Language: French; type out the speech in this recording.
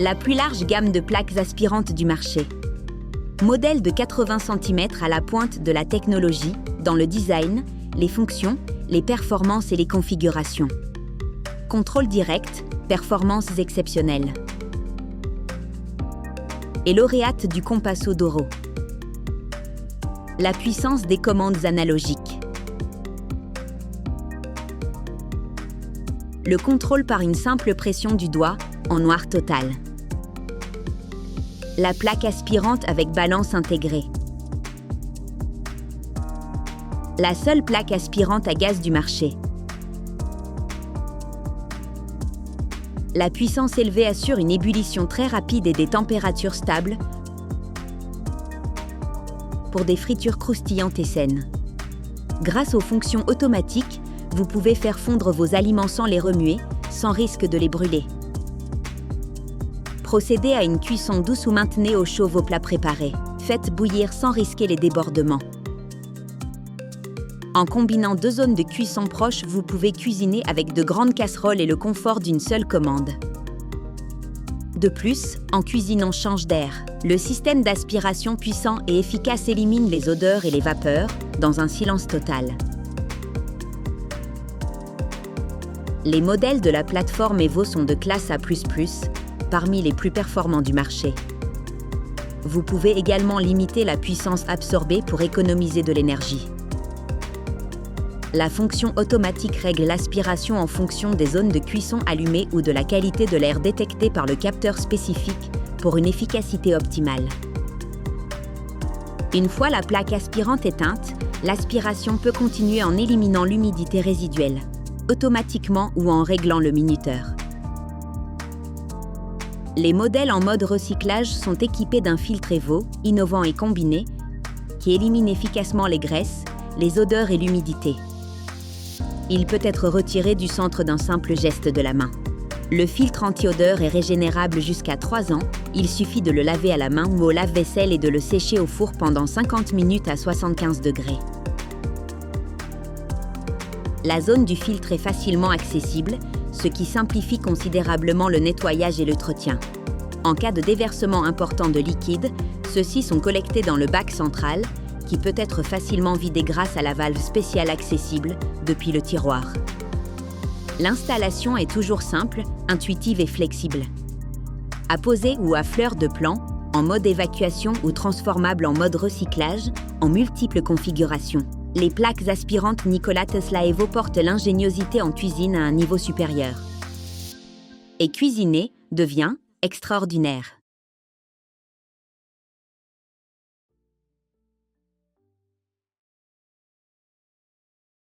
la plus large gamme de plaques aspirantes du marché. Modèle de 80 cm à la pointe de la technologie, dans le design, les fonctions, les performances et les configurations. Contrôle direct, performances exceptionnelles. Et lauréate du Compasso d'Oro. La puissance des commandes analogiques. Le contrôle par une simple pression du doigt, en noir total. La plaque aspirante avec balance intégrée. La seule plaque aspirante à gaz du marché. La puissance élevée assure une ébullition très rapide et des températures stables pour des fritures croustillantes et saines. Grâce aux fonctions automatiques, vous pouvez faire fondre vos aliments sans les remuer, sans risque de les brûler. Procédez à une cuisson douce ou maintenez au chaud vos plats préparés. Faites bouillir sans risquer les débordements. En combinant 2 zones de cuisson proches, vous pouvez cuisiner avec de grandes casseroles et le confort d'une seule commande. De plus, en cuisinant change d'air, le système d'aspiration puissant et efficace élimine les odeurs et les vapeurs dans un silence total. Les modèles de la plateforme Evo sont de classe A++, parmi les plus performants du marché. Vous pouvez également limiter la puissance absorbée pour économiser de l'énergie. La fonction automatique règle l'aspiration en fonction des zones de cuisson allumées ou de la qualité de l'air détecté par le capteur spécifique pour une efficacité optimale. Une fois la plaque aspirante éteinte, l'aspiration peut continuer en éliminant l'humidité résiduelle, automatiquement ou en réglant le minuteur. Les modèles en mode recyclage sont équipés d'un filtre Evo, innovant et combiné, qui élimine efficacement les graisses, les odeurs et l'humidité. Il peut être retiré du centre d'un simple geste de la main. Le filtre anti-odeur est régénérable jusqu'à 3 ans. Il suffit de le laver à la main ou au lave-vaisselle et de le sécher au four pendant 50 minutes à 75 degrés. La zone du filtre est facilement accessible, ce qui simplifie considérablement le nettoyage et l'entretien. En cas de déversement important de liquide, ceux-ci sont collectés dans le bac central, qui peut être facilement vidé grâce à la valve spéciale accessible depuis le tiroir. L'installation est toujours simple, intuitive et flexible. À poser ou à fleur de plan, en mode évacuation ou transformable en mode recyclage, en multiples configurations. Les plaques aspirantes Nikola Tesla Evo portent l'ingéniosité en cuisine à un niveau supérieur. Et cuisiner devient extraordinaire.